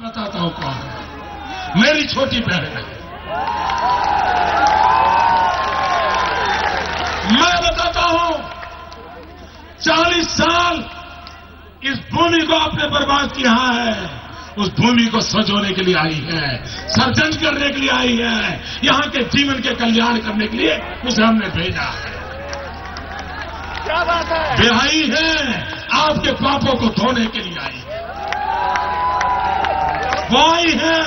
बताता हूं कौन है। मेरी छोटी बहन है। मैं बताता हूं 40 साल इस भूमि को आपने बर्बाद किया है। उस भूमि को सजोने के लिए आई है, सर्जन करने के लिए आई है, यहां के जीवन के कल्याण करने के लिए उसे हमने भेजा है। क्या बात है? बेहाई है, आपके पापों को धोने के लिए आई है। वो आई है,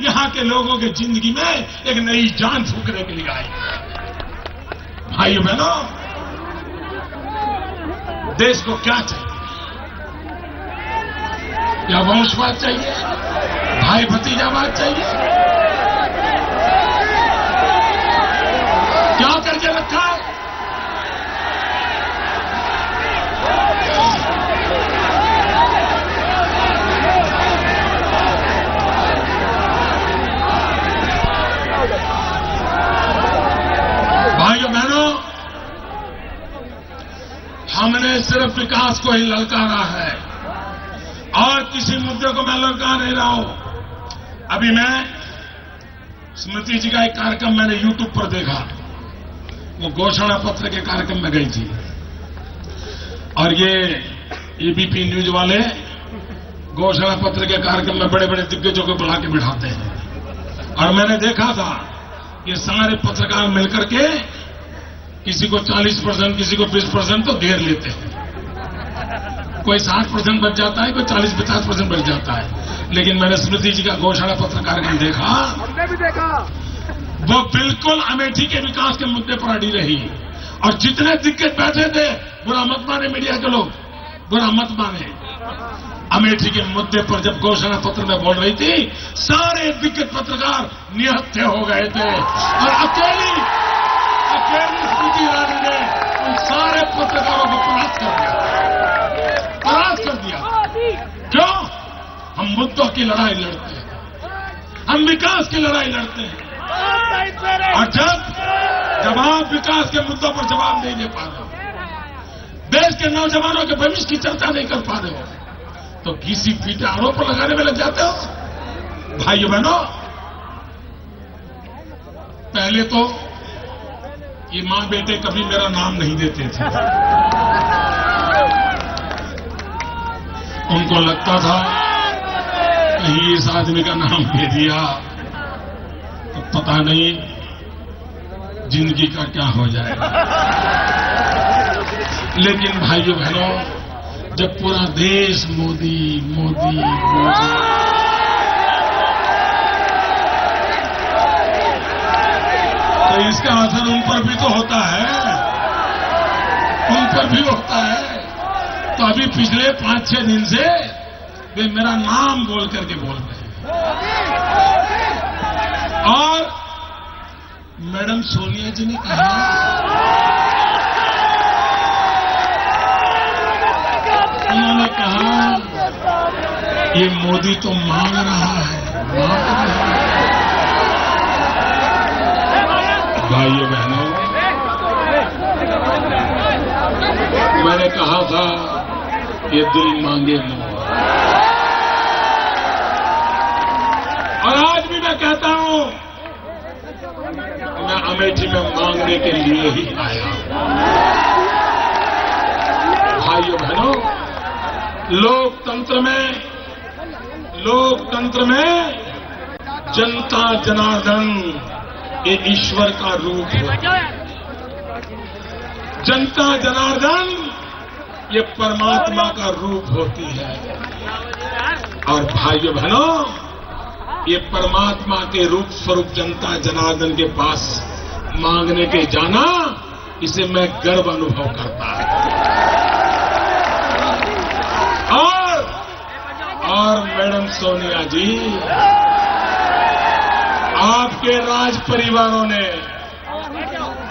यहां के लोगों की जिंदगी में एक नई जान फूंकने के लिए आई है। भाइयों बहनों, देश को क्या चाहिए? क्या वंशवाद चाहिए? भाई भतीजावाद चाहिए? क्या करके रखा है? भाइयों बहनों, हमने सिर्फ विकास को ही ललकारा है और किसी मुद्दे को मैं ललकार नहीं रहा हूं। अभी मैं स्मृति जी का एक कार्यक्रम मैंने यूट्यूब पर देखा। वो घोषणा पत्र के कार्यक्रम में गई थी और ये एबीपी न्यूज वाले घोषणा पत्र के कार्यक्रम में बड़े बड़े दिग्गजों को बुला के बिठाते हैं। और मैंने देखा था ये सारे पत्रकार मिलकर के किसी को 40%, किसी को 20% तो घेर लेते हैं। कोई 60% बच जाता है, कोई 40-50% बच जाता है। लेकिन मैंने स्मृति जी का घोषणा पत्र कार्यक्रम देखा, हमने भी देखा। वो बिल्कुल अमेठी के विकास के मुद्दे पर अड़ी रही। और जितने दिग्गज बैठे थे, बुरा मत माने मीडिया के लोग, बुरा मत माने, अमेठी के मुद्दे पर जब घोषणा पत्र में बोल रही थी, सारे दिग्गज पत्रकार निहत्थे हो गए थे और अकेली स्मृति ईरानी ने उन सारे पत्रकारों को परास्त कर दिया। क्यों? हम मुद्दों की लड़ाई लड़ते हैं, हम विकास की लड़ाई लड़ते हैं। और जब आप विकास के मुद्दों पर जवाब नहीं दे पा रहे हो, देश के नौजवानों के भविष्य की चर्चा नहीं कर पा रहे हो, तो किसी पीटे आरोप लगाने में लग जाते हो। भाइयों बहनों, पहले तो ये मां बेटे कभी मेरा नाम नहीं देते थे। उनको लगता था कहीं इस आदमी का नाम दे दिया तो पता नहीं जिंदगी का क्या हो जाएगा। लेकिन भाइयों बहनों, जब पूरा देश मोदी मोदी मोदी, तो इसका असर उन पर भी तो होता है, उन पर भी होता है। तो अभी पिछले 5-6 दिन से वे मेरा नाम बोल करके बोल रहे हैं। और मैडम सोनिया जी ने कहा, उन्होंने कहा ये मोदी तो मांग रहा है, भाइयों बहनों, मैंने कहा था ये दिल मांगे मोह। और आज भी मैं कहता हूं, मैं अमेठी में मांगने के लिए ही आया हूं। भाइयों बहनों, लोकतंत्र में जनता जनार्दन ये ईश्वर का रूप है। जनता जनार्दन ये परमात्मा का रूप होती है। और भाइयों बहनों, ये परमात्मा के रूप स्वरूप जनता जनार्दन के पास मांगने के जाना, इसे मैं गर्व अनुभव करता है। और मैडम सोनिया जी, आपके राज परिवारों ने,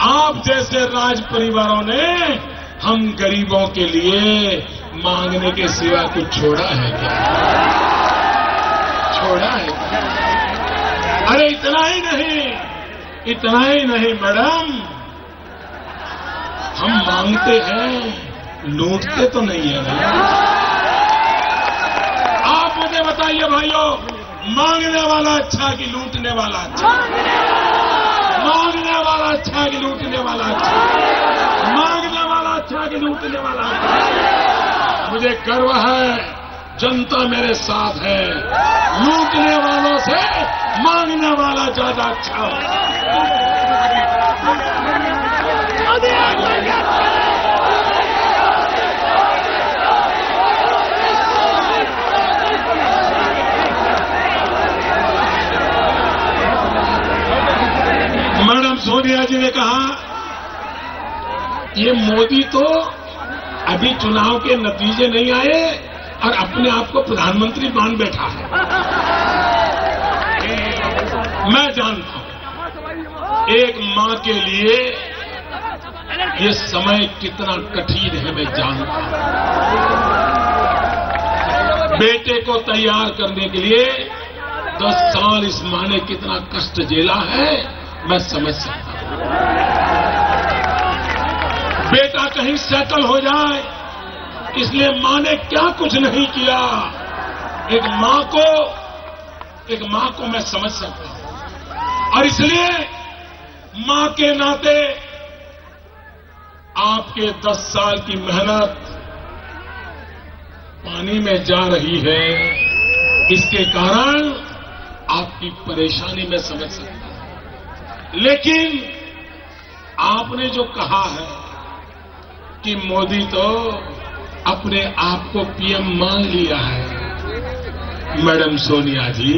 आप जैसे राज परिवारों ने हम गरीबों के लिए मांगने के सिवा कुछ छोड़ा है क्या? छोड़ा है क्या? अरे इतना ही नहीं मैडम, हम मांगते हैं, लूटते तो नहीं है ना। आप आगे बताइए भाइयों, मांगने वाला अच्छा कि लूटने वाला अच्छा? मांगने वाला अच्छा कि लूटने वाला अच्छा? मांगने वाला अच्छा कि लूटने वाला अच्छा? मुझे गर्व है, जनता मेरे साथ है। लूटने वालों से मांगने वाला ज्यादा अच्छा मैडम सोनिया जी ने कहा, ये मोदी तो अभी चुनाव के नतीजे नहीं आए और अपने आप को प्रधानमंत्री मान बैठा है। मैं जानता हूं एक मां के लिए ये समय कितना कठिन है, मैं जानता हूं। बेटे को तैयार करने के लिए 10 साल इस मां ने कितना कष्ट झेला है, मैं समझ सकता हूं। बेटा कहीं सेटल हो जाए, इसलिए मां ने क्या कुछ नहीं किया। एक मां को मैं समझ सकता हूं और इसलिए मां के नाते आपके 10 साल की मेहनत पानी में जा रही है। इसके कारण आपकी परेशानी मैं समझ सकता हूं, लेकिन आपने जो कहा है कि मोदी तो अपने आप को पीएम मान लिया है, मैडम सोनिया जी,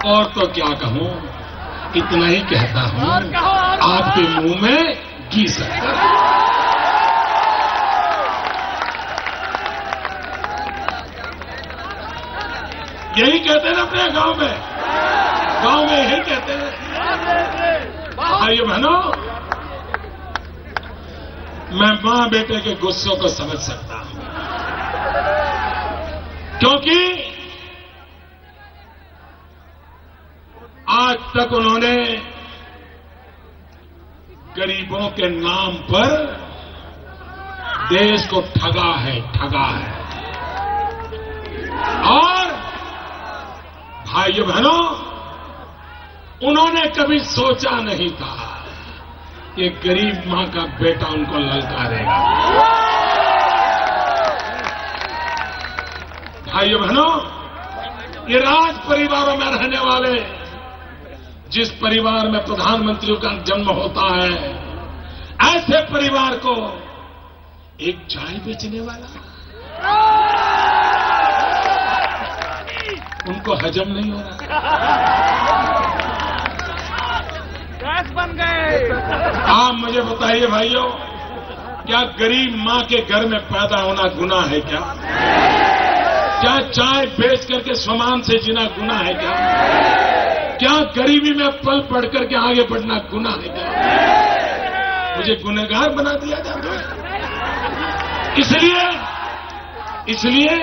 और तो क्या कहूं, इतना ही कहता हूं, आपके मुंह में घी सकता है। यही कहते हैं ना अपने गांव में यही कहते हैं। भाइयों बहनों, मैं मां बेटे के गुस्सों को समझ सकता हूं, क्योंकि आज तक उन्होंने गरीबों के नाम पर देश को ठगा है और भाइयों बहनों, उन्होंने कभी सोचा नहीं था कि गरीब मां का बेटा उनको ललकारेगा। भाइयों बहनों, ये राज परिवारों में रहने वाले, जिस परिवार में प्रधानमंत्रियों का जन्म होता है, ऐसे परिवार को एक चाय बेचने वाला उनको हजम नहीं हो रहा। गैस बन गए। आप मुझे बताइए भाइयों, क्या गरीब मां के घर में पैदा होना गुनाह है क्या? क्या चाय बेच करके स्वमान से जीना गुनाह है क्या? क्या गरीबी में पल पढ़ करके आगे बढ़ना गुनाह है क्या? मुझे गुनहगार बना दिया जाता है। इसलिए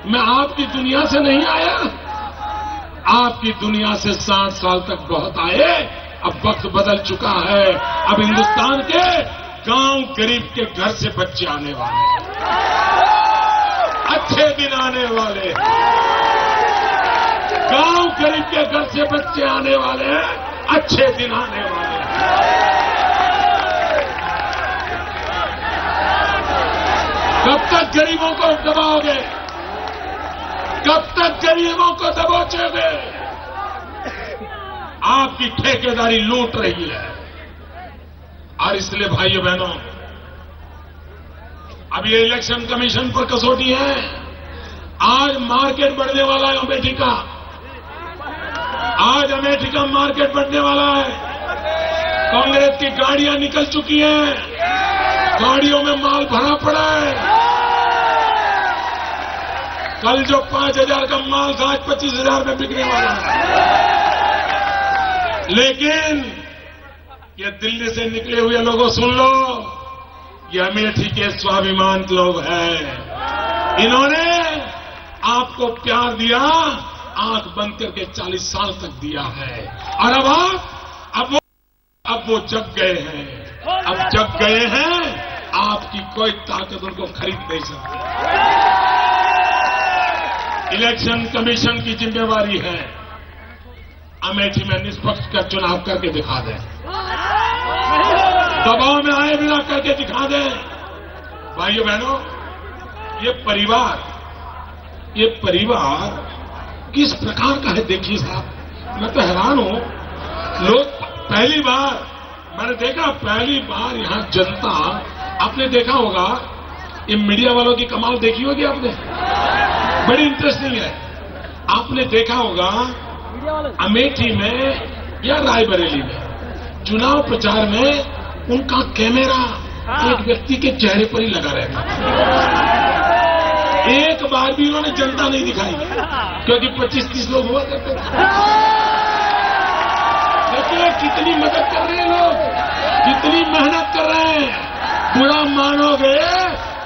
मैं आपकी दुनिया से नहीं आया। आपकी दुनिया से 60 साल तक बहुत आए, अब वक्त बदल चुका है। अब हिंदुस्तान के गांव गरीब के घर से बच्चे आने वाले हैं, अच्छे दिन आने वाले हैं। गांव गरीब के घर से बच्चे आने वाले हैं, अच्छे दिन आने वाले हैं। कब तक गरीबों को दबाओगे? कब तक गरीबों को दबोचोगे? आपकी ठेकेदारी लूट रही है। और इसलिए भाइयों बहनों, अब ये इलेक्शन कमीशन पर कसौटी है। आज मार्केट बढ़ने वाला है अमेठी का। आज अमेठी का मार्केट बढ़ने वाला है। कांग्रेस की गाड़ियां निकल चुकी हैं, गाड़ियों में माल भरा पड़ा है। कल जो 5,000 का माल था, आज 25,000 में बिकने वाला है। लेकिन ये दिल्ली से निकले हुए लोगों, सुन लो, ये अमेठी के स्वाभिमान लोग हैं। इन्होंने आपको प्यार दिया, आंख बंद करके 40 साल तक दिया है। और अब वो जग गए हैं। अब जग गए हैं, आपकी कोई ताकत उनको खरीद नहीं सकती। इलेक्शन कमीशन की जिम्मेवारी है अमेठी में निष्पक्ष कर चुनाव करके दिखा दें, दबाव में आए बिना करके दिखा दें। भाइयों बहनों, ये परिवार किस प्रकार का है देखिए साहब, मैं तो हैरान हूं। लोग पहली बार यहां जनता, आपने देखा होगा, ये मीडिया वालों की कमाल देखी होगी आपने, बड़ी इंटरेस्टिंग है। आपने देखा होगा अमेठी में या रायबरेली में चुनाव प्रचार में उनका कैमरा एक व्यक्ति के चेहरे पर ही लगा रहता है। एक बार भी उन्होंने जनता नहीं दिखाई, क्योंकि 25-30 लोग हुआ करते थे। देखिए कितनी मदद कर रहे हैं लोग, कितनी मेहनत कर रहे हैं। बुरा मानोगे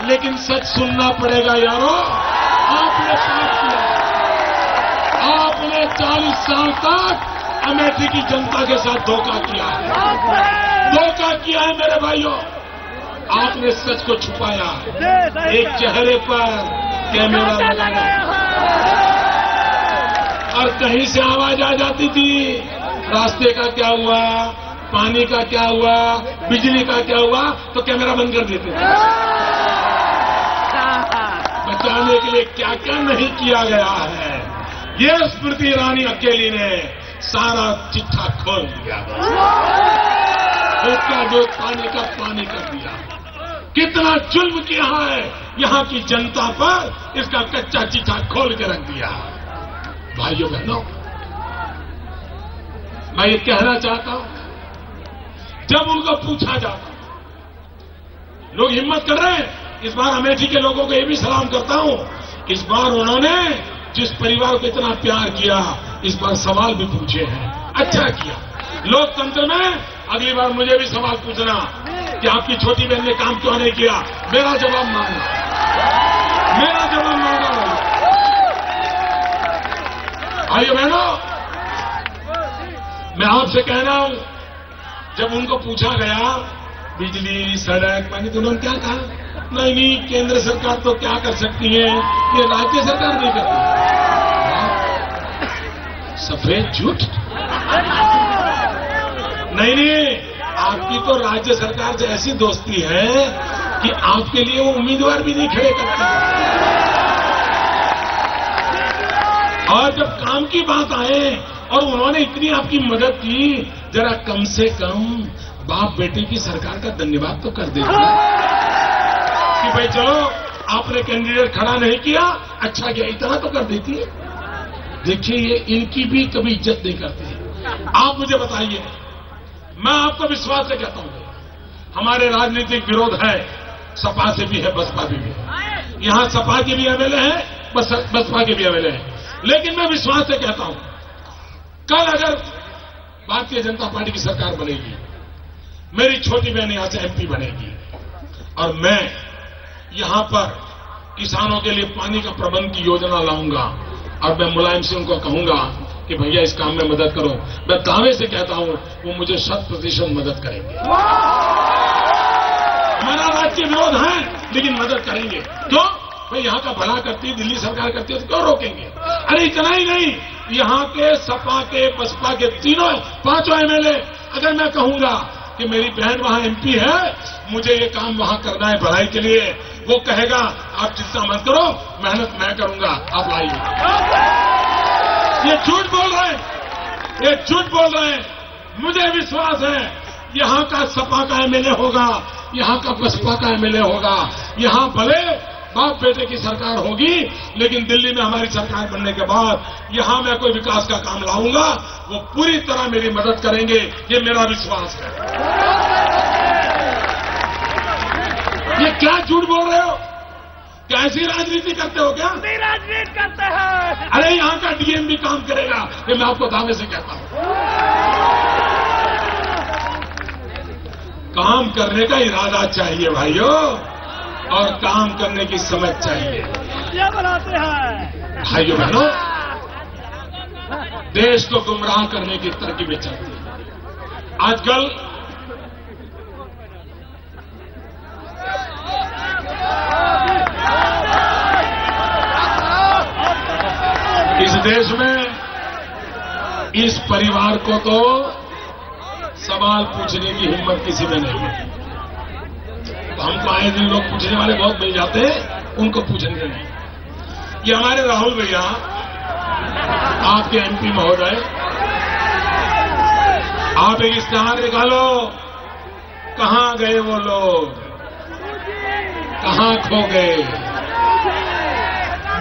लेकिन सच सुनना पड़ेगा यारो। आपने पाप किया, आपने 40 साल तक अमेठी की जनता के साथ धोखा किया है मेरे भाइयों। आपने सच को छुपाया, एक चेहरे पर कैमरा लगाया और कहीं से आवाज आ जाती थी, रास्ते का क्या हुआ, पानी का क्या हुआ, बिजली का क्या हुआ, तो कैमरा बंद कर देते थे। बचाने के लिए क्या क्या नहीं किया गया है, ये स्मृति ईरानी अकेली ने सारा चिट्ठा खोल दिया। उसका दूध पानी का पानी कर दिया। कितना जुल्म किया है यहां की जनता पर, इसका कच्चा चिट्ठा खोल के रख दिया। भाइयों बहनों, मैं ये कहना चाहता हूं, जब उनको पूछा जाता, लोग हिम्मत कर रहे हैं। इस बार अमेठी के लोगों को ये भी सलाम करता हूं, इस बार उन्होंने जिस परिवार को इतना प्यार किया, इस बार सवाल भी पूछे हैं, अच्छा किया। लोकतंत्र में अगली बार मुझे भी सवाल पूछना कि आपकी छोटी बहन ने काम क्यों नहीं किया, मेरा जवाब मांगना, मेरा जवाब मांगना। भाइयों बहनों, मैं आपसे कह रहा हूं, जब उनको पूछा गया बिजली, सड़क, पानी, तो उन्होंने क्या कहा, नहीं केंद्र सरकार तो क्या कर सकती है, ये राज्य सरकार नहीं करती। सफेद झूठ। नहीं, आपकी तो राज्य सरकार से ऐसी दोस्ती है कि आपके लिए वो उम्मीदवार भी नहीं खड़े करते। और जब काम की बात आए और उन्होंने इतनी आपकी मदद की, जरा कम से कम बाप बेटे की सरकार का धन्यवाद तो कर देते कि भाई चलो आपने कैंडिडेट खड़ा नहीं किया, अच्छा किया, इतना तो कर देती है। देखिए ये इनकी भी कभी इज्जत नहीं करते। आप मुझे बताइए, मैं आपको विश्वास से कहता हूं, हमारे राजनीतिक विरोध है, सपा से भी है, बसपा भी है। यहां सपा के भी एमएलए हैं, बसपा के भी एमएलए हैं, लेकिन मैं विश्वास से कहता हूं, कल अगर भारतीय जनता पार्टी की सरकार बनेगी, मेरी छोटी बहन यहां से एमपी बनेगी और मैं यहां पर किसानों के लिए पानी का प्रबंध की योजना लाऊंगा और मैं मुलायम सिंह को कहूंगा कि भैया इस काम में मदद करो। मैं दावे से कहता हूं वो मुझे 100% मदद करेंगे। हमारा राज्य विरोध है लेकिन मदद करेंगे। क्यों? भाई यहां का भला करती है, दिल्ली सरकार करती है, तो क्यों रोकेंगे? अरे इतना ही नहीं, यहां के सपा के, बसपा के पांचों एमएलए, अगर मैं कहूंगा कि मेरी बहन वहां एमपी है, मुझे ये काम वहां करना है भलाई के लिए, वो कहेगा आप चिंता मत करो, मेहनत मैं करूंगा, आप लाइए। ये झूठ बोल रहे हैं, ये झूठ बोल रहे हैं। मुझे विश्वास है यहां का सपा का एमएलए होगा, यहां का बसपा का एमएलए होगा, यहां भले बाप बेटे की सरकार होगी, लेकिन दिल्ली में हमारी सरकार बनने के बाद यहां मैं कोई विकास का काम लाऊंगा, वो पूरी तरह मेरी मदद करेंगे, ये मेरा विश्वास है। ये क्या झूठ बोल रहे हो? कैसी राजनीति करते हो? क्या राजनीति करते हैं? अरे यहां का डीएम भी काम करेगा, ये मैं आपको दावे से कहता हूं। काम करने का इरादा चाहिए भाइयों, और काम करने की समझ चाहिए। क्या बनाते हैं भाइयों बहनों, देश को गुमराह करने की तरकीबें चलती हैं आजकल। इस देश में इस परिवार को तो सवाल पूछने की हिम्मत किसी में नहीं है। तो हमको आए दिन लोग पूछने वाले बहुत मिल जाते हैं, उनको पूछेंगे नहीं। ये हमारे राहुल भैया, आपके एमपी महोदय, आप एक इश्तेहार निकालो, कहां गए वो लोग, कहां खो गए।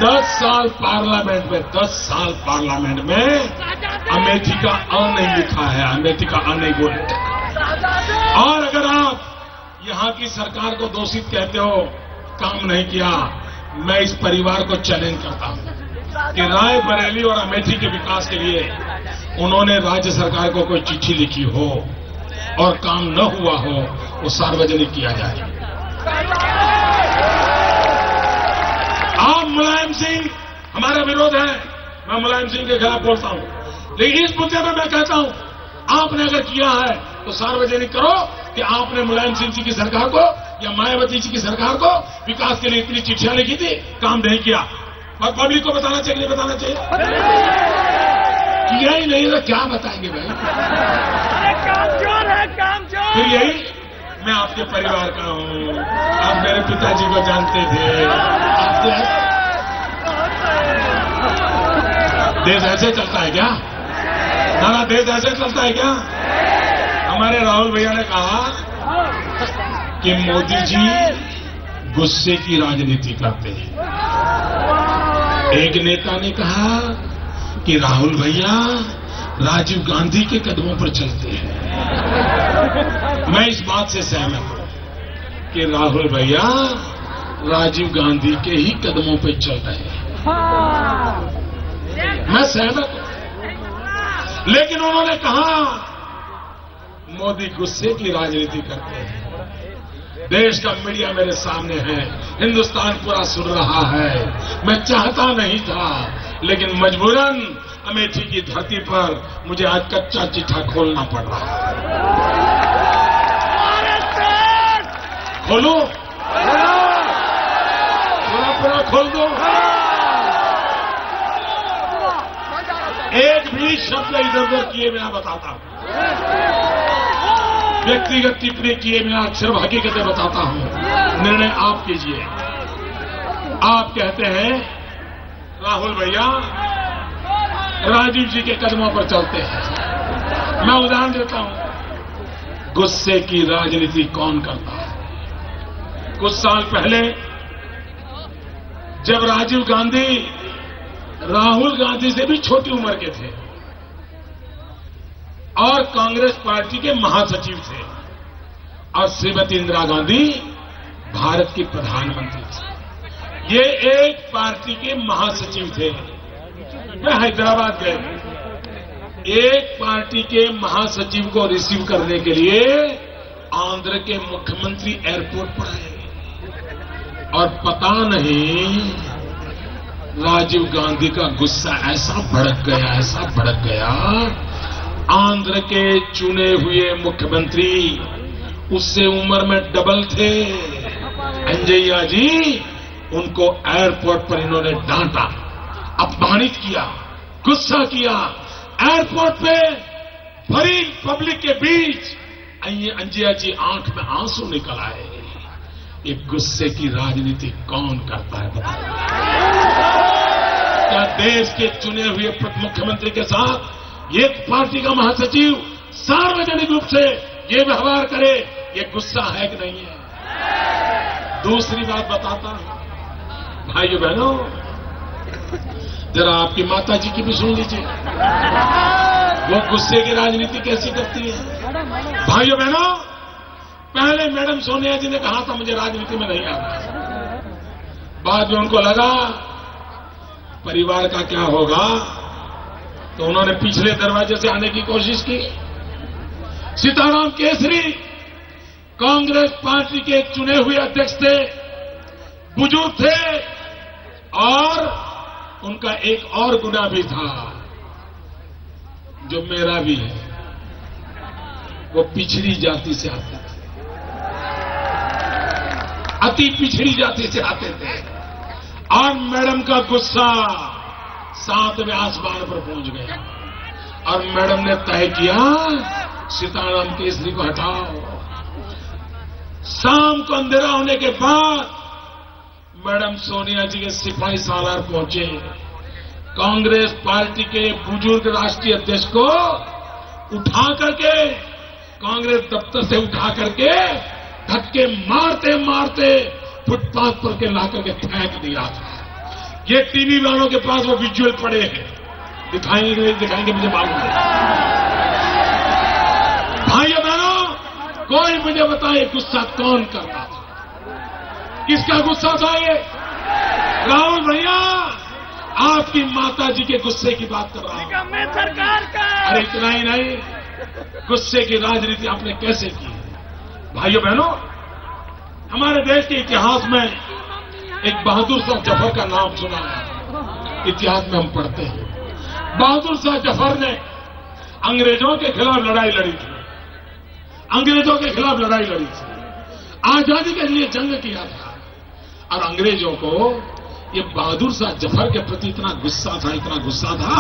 10 साल पार्लियामेंट में, 10 साल पार्लियामेंट में अमेठी का अ नहीं लिखा है, अमेठी का अ नहीं बोले। और अगर आप यहां की सरकार को दोषित कहते हो, काम नहीं किया, मैं इस परिवार को चैलेंज करता हूं कि रायबरेली और अमेठी के विकास के लिए उन्होंने राज्य सरकार को कोई चिट्ठी लिखी हो और काम न हुआ हो, वो सार्वजनिक किया जाए। आप मुलायम सिंह, हमारा विरोध है, मैं मुलायम सिंह के खिलाफ बोलता हूं, लेकिन इस मुद्दे में मैं कहता हूं, आपने अगर किया है तो सार्वजनिक करो कि आपने मुलायम सिंह जी की सरकार को या मायावती जी की सरकार को विकास के लिए इतनी चिट्ठियां लिखी थी, काम नहीं किया। और पब्लिक को बताना चाहिए, नहीं बताना चाहिए? किया ही नहीं तो क्या बताएंगे भाई? कामचोर है, कामचोर। फिर यही, मैं आपके परिवार का हूं, आप मेरे पिताजी को जानते थे, देश ऐसे चलता है क्या? सारा देश ऐसे चलता है क्या? हमारे राहुल भैया ने कहा कि मोदी जी गुस्से की राजनीति करते हैं। एक नेता ने कहा कि राहुल भैया राजीव गांधी के कदमों पर चलते हैं। मैं इस बात से सहमत हूं कि राहुल भैया राजीव गांधी के ही कदमों पर चल रहे हैं, मैं सहमत हूं। लेकिन उन्होंने कहा मोदी गुस्से की राजनीति करते हैं। देश का मीडिया मेरे सामने है, हिंदुस्तान पूरा सुन रहा है। मैं चाहता नहीं था, लेकिन मजबूरन अमेठी की धरती पर मुझे आज कच्चा चिट्ठा खोलना पड़ रहा है। खोलूं? पूरा खोल दो। एक भी शब्द इधर उधर किए बिना बताता हूं, व्यक्तिगत टिप्पणी किए बिना सिर्फ हकीकतें बताता हूं। निर्णय आप कीजिए। आप कहते हैं राहुल भैया राजीव जी के कदमों पर चलते हैं। मैं उदाहरण देता हूं, गुस्से की राजनीति कौन करता है? कुछ साल पहले जब राजीव गांधी राहुल गांधी से भी छोटी उम्र के थे और कांग्रेस पार्टी के महासचिव थे, और श्रीमती इंदिरा गांधी भारत की प्रधानमंत्री थी। ये एक पार्टी के महासचिव थे। मैं हैदराबाद गए, एक पार्टी के महासचिव को रिसीव करने के लिए आंध्र के मुख्यमंत्री एयरपोर्ट पर आए, और पता नहीं राजीव गांधी का गुस्सा ऐसा भड़क गया, ऐसा भड़क गया, आंध्र के चुने हुए मुख्यमंत्री उससे उम्र में डबल थे, अंजैया जी, उनको एयरपोर्ट पर इन्होंने डांटा, अपमानित किया, गुस्सा किया। एयरपोर्ट पे भरी पब्लिक के बीच अंजैया जी आंख में आंसू निकल आए। ये गुस्से की राजनीति कौन करता है बताइए? क्या देश के चुने हुए मुख्यमंत्री के साथ एक पार्टी का महासचिव सार्वजनिक रूप से ये व्यवहार करे, ये गुस्सा है कि नहीं है? दूसरी बात बताता हूं, भाइयों बहनों, जरा आपकी माता जी की भी सुन लीजिए, वो गुस्से की राजनीति कैसी करती है। भाइयों बहनों, पहले मैडम सोनिया जी ने कहा था मुझे राजनीति में नहीं आना, बाद में उनको लगा परिवार का क्या होगा, तो उन्होंने पिछले दरवाजे से आने की कोशिश की। सीताराम केसरी कांग्रेस पार्टी के चुने हुए अध्यक्ष थे, बुजुर्ग थे, और उनका एक और गुना भी था जो मेरा भी है, वो पिछड़ी जाति से आते थे, अति पिछड़ी जाति से आते थे। और मैडम का गुस्सा 7वें आसमान पर पहुंच गया और मैडम ने तय किया सीताराम केसरी को हटाओ। शाम को अंधेरा होने के बाद मैडम सोनिया जी के सिपाही सालार पहुंचे। कांग्रेस पार्टी के बुजुर्ग राष्ट्रीय अध्यक्ष को उठा करके कांग्रेस दफ्तर से उठा करके धक्के मारते मारते फुटपाथ पर के ला करके फेंक दिया था। ये टीवी वालों के पास वो विजुअल पड़े हैं, दिखाएंगे नहीं दिखाएंगे मुझे मालूम है। भाइयों बहनों, कोई मुझे बताए गुस्सा कौन कर रहा था? किसका गुस्सा था ये? राहुल भैया, आपकी माता जी के गुस्से की बात कर रहा हूं। सरकार का। अरे इतना ही नहीं, गुस्से की राजनीति आपने कैसे की? भाइयों बहनों, हमारे देश के इतिहास में एक बहादुर शाह जफर का नाम सुना है। इतिहास में हम पढ़ते हैं बहादुर शाह जफर ने अंग्रेजों के खिलाफ लड़ाई लड़ी थी। अंग्रेजों के खिलाफ लड़ाई लड़ी थी, आजादी के लिए जंग किया था। और अंग्रेजों को ये बहादुर शाह जफर के प्रति इतना गुस्सा था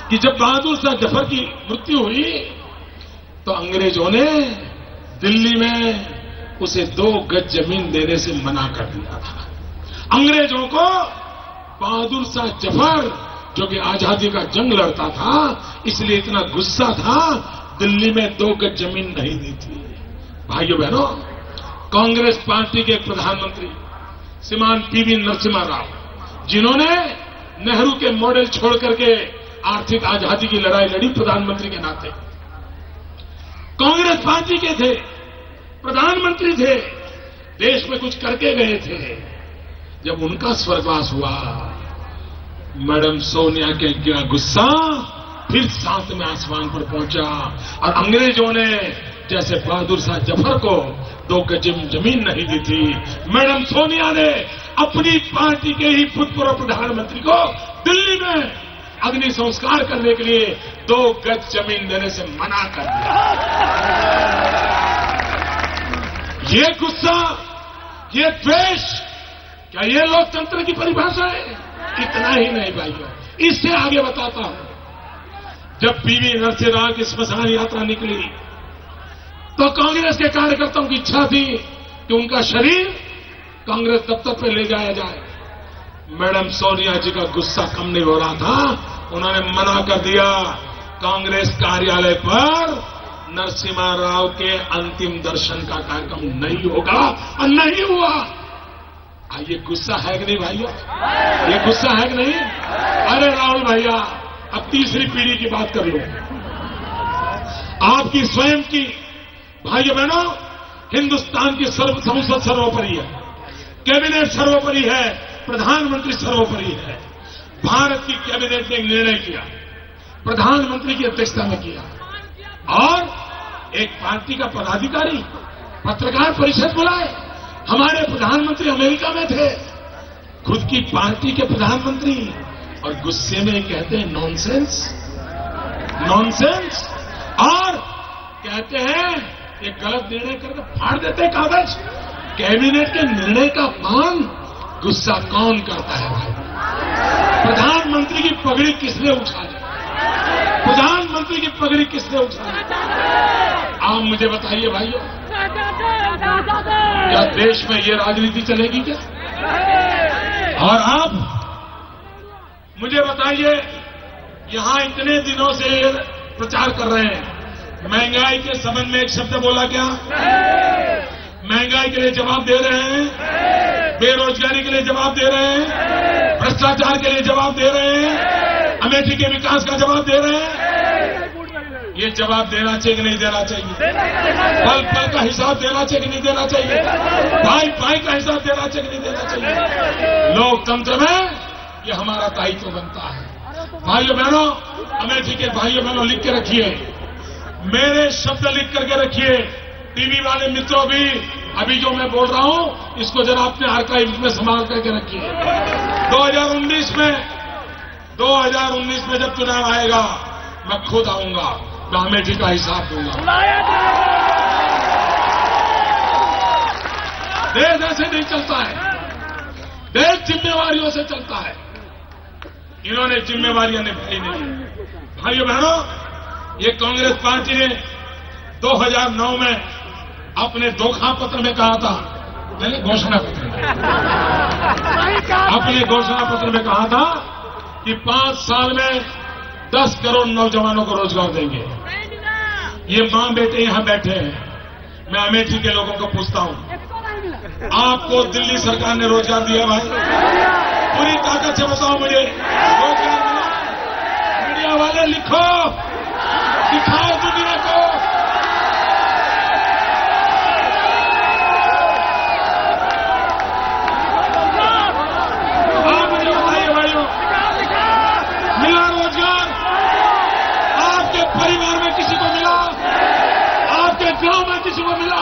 कि जब बहादुर शाह जफर की मृत्यु हुई तो अंग्रेजों ने दिल्ली में उसे 2 गज जमीन देने से मना कर दिया था। अंग्रेजों को बहादुर शाह जफर, जो कि आजादी का जंग लड़ता था, इसलिए इतना गुस्सा था, दिल्ली में 2 गज जमीन नहीं दी थी। भाइयों बहनों, कांग्रेस पार्टी के प्रधानमंत्री श्रीमान पीवी नरसिम्हा राव, जिन्होंने नेहरू के मॉडल छोड़ करके आर्थिक आजादी की लड़ाई लड़ी प्रधानमंत्री के नाते, कांग्रेस पार्टी के थे, प्रधानमंत्री थे, देश में कुछ करके गए थे। जब उनका स्वर्गवास हुआ, मैडम सोनिया के गिरा गुस्सा फिर 7वें आसमान पर पहुंचा और अंग्रेजों ने जैसे बहादुर शाह जफर को 2 गज जमीन नहीं दी थी, मैडम सोनिया ने अपनी पार्टी के ही भूतपूर्व प्रधानमंत्री को दिल्ली में अग्नि संस्कार करने के लिए 2 गज जमीन देने से मना कर दिया। ये गुस्सा, ये द्वेष, क्या ये लोकतंत्र की परिभाषा है? इतना ही नहीं भाइयों, इससे आगे बताता हूं। जब पीवी नरसिम्हा राव की स्मशान यात्रा निकली तो कांग्रेस के कार्यकर्ताओं की इच्छा थी कि उनका शरीर कांग्रेस दफ्तर पर ले जाया जाए। मैडम सोनिया जी का गुस्सा कम नहीं हो रहा था, उन्होंने मना कर दिया, कांग्रेस कार्यालय पर नरसिम्हा राव के अंतिम दर्शन का कार्यक्रम नहीं होगा, और नहीं हुआ। ये गुस्सा है कि नहीं भाइयों? ये गुस्सा है कि नहीं? अरे राहुल भैया, अब तीसरी पीढ़ी की बात कर लो, आपकी स्वयं की। भाइयों बहनों, हिंदुस्तान की संसद सर्वोपरि है, कैबिनेट सर्वोपरि है, प्रधानमंत्री सर्वोपरि है। भारत की कैबिनेट ने एक निर्णय किया, प्रधानमंत्री की अध्यक्षता में किया, और एक पार्टी का पदाधिकारी पत्रकार परिषद बुलाए। हमारे प्रधानमंत्री अमेरिका में थे, खुद की पार्टी के प्रधानमंत्री, और गुस्से में कहते हैं नॉनसेंस, नॉनसेंस, और कहते हैं ये गलत निर्णय करके फाड़ देते कागज। कैबिनेट के निर्णय का मान गुस्सा कौन करता है भाई? प्रधानमंत्री की पगड़ी किसने उछाली? प्रधानमंत्री की पगड़ी किसने उछाली? आप मुझे बताइए भाइयों, क्या देश में ये राजनीति चलेगी क्या? और आप मुझे बताइए, यहां इतने दिनों से प्रचार कर रहे हैं, महंगाई के संबंध में एक शब्द बोला क्या? महंगाई के लिए जवाब दे रहे हैं, बेरोजगारी के लिए जवाब दे रहे हैं, भ्रष्टाचार के लिए जवाब दे रहे हैं, अमेठी के विकास का जवाब दे रहे हैं। ये जवाब देना चाहिए कि नहीं देना चाहिए? पल पल का हिसाब देना चाहिए कि नहीं देना चाहिए? भाई भाई का हिसाब देना चाहिए कि नहीं देना चाहिए? लोकतंत्र में ये हमारा दायित्व बनता है। भाइयों बहनों, अमेठी के भाइयों बहनों, लिख के रखिए, मेरे शब्द लिख करके रखिए। टीवी वाले मित्रों भी, अभी जो मैं बोल रहा हूं इसको जरा अपने आर्काइव में संभाल करके रखिए। 2019 में जब चुनाव आएगा, मैं खुद आऊंगा, मैं अमेठी का हिसाब दूंगा। देश ऐसे नहीं चलता है, देश जिम्मेवारियों से चलता है। इन्होंने जिम्मेवारियां निभाई नहीं। भाइयों बहनों, ये कांग्रेस पार्टी ने 2009 में अपने धोखा पत्र में कहा था, मैंने घोषणा पत्र में, अपने घोषणा पत्र में कहा था कि 5 साल में 10 करोड़ नौजवानों को रोजगार देंगे। ये मां बेटे यहां बैठे हैं। मैं अमेठी के लोगों को पूछता हूं, आपको दिल्ली सरकार ने रोजगार दिया भाई? पूरी ताकत से बताओ मुझे, रोजगार मिला? मीडिया वाले लिखो, दिखाओ दुनिया को। आप मुझे बताइए भाइयों, मिला रोजगार? आपके परिवार में किसी को मिला? आपके गांव में किसी को मिला?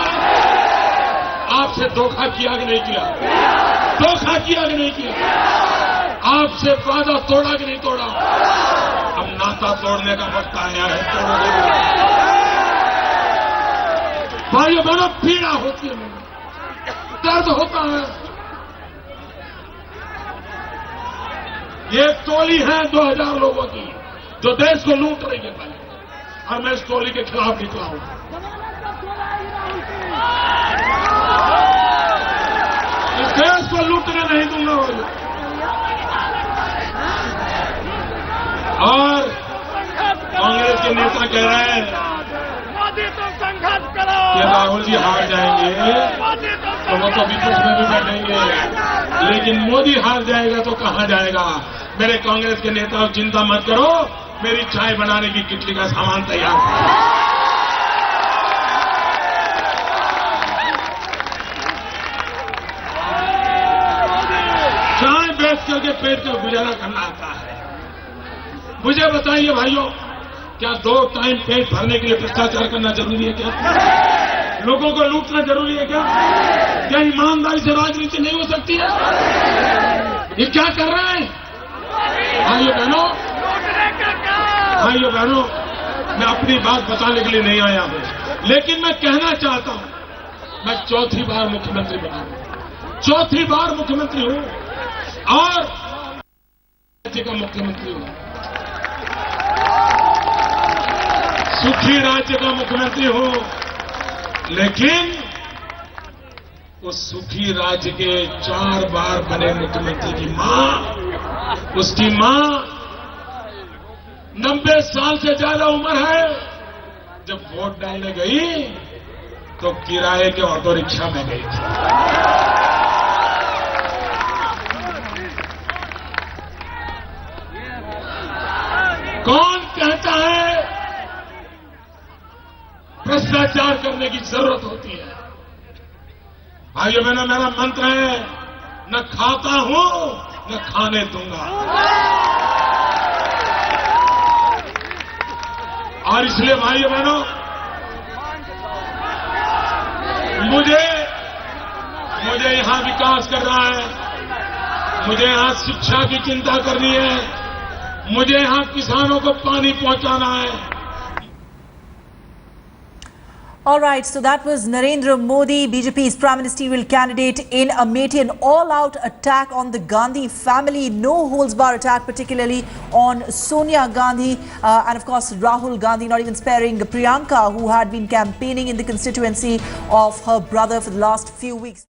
आपसे धोखा किया कि नहीं किया? धोखा किया कि नहीं किया? आपसे वादा तोड़ा कि नहीं तोड़ा? अब नाता तोड़ने का वक्त आया है, तोड़ोगे। भाइयों बहनों, पीड़ा होती है, दर्द होता है। ये टोली है 2000 लोगों की जो देश को लूट रही है पहले, और मैं इस टोली के खिलाफ निकला हूं। इस देश को लूटने नहीं दूंगा। और कांग्रेस के नेता कह रहे हैं कि राहुल जी हार जाएंगे तो वो तो विपक्ष में भी बैठेंगे, लेकिन मोदी हार जाएगा तो कहां जाएगा? मेरे कांग्रेस के नेताओं, चिंता मत करो, मेरी चाय बनाने की किटली का सामान तैयार है। चाय बेच करके पेट का गुजारा करना आता है। मुझे बताइए भाइयों, क्या 2 टाइम पेट भरने के लिए भ्रष्टाचार करना जरूरी है क्या? लोगों को लूटना जरूरी है क्या? क्या ईमानदारी से राजनीति नहीं हो सकती है? ये क्या कर रहे हैं भाइयों बहनों? भाइयों बहनों, मैं अपनी बात बताने के लिए नहीं आया हूं, लेकिन मैं कहना चाहता हूं, मैं 4थी बार मुख्यमंत्री बना हूं, 4थी बार मुख्यमंत्री हूं और राज्य का मुख्यमंत्री हूं, सुखी राज्य का मुख्यमंत्री हूं। लेकिन उस सुखी राज्य के 4 बार बने मुख्यमंत्री की मां, उसकी मां 90 साल से ज्यादा उम्र है, जब वोट डालने गई तो किराए के ऑटो रिक्शा में गई थी। कौन कहता है भ्रष्टाचार करने की जरूरत होती है? भाइयों बहनों, मेरा मंत्र है, न खाता हूं न खाने दूंगा। और इसलिए भाइयों बहनों, मुझे यहां विकास करना है, मुझे यहां शिक्षा की चिंता करनी है, मुझे यहां किसानों को पानी पहुंचाना है। All right, so that was Narendra Modi, BJP's prime ministerial candidate in Amethi, an all-out attack on the Gandhi family, no holds bar attack, particularly on Sonia Gandhi and of course Rahul Gandhi, not even sparing Priyanka, who had been campaigning in the constituency of her brother for the last few weeks.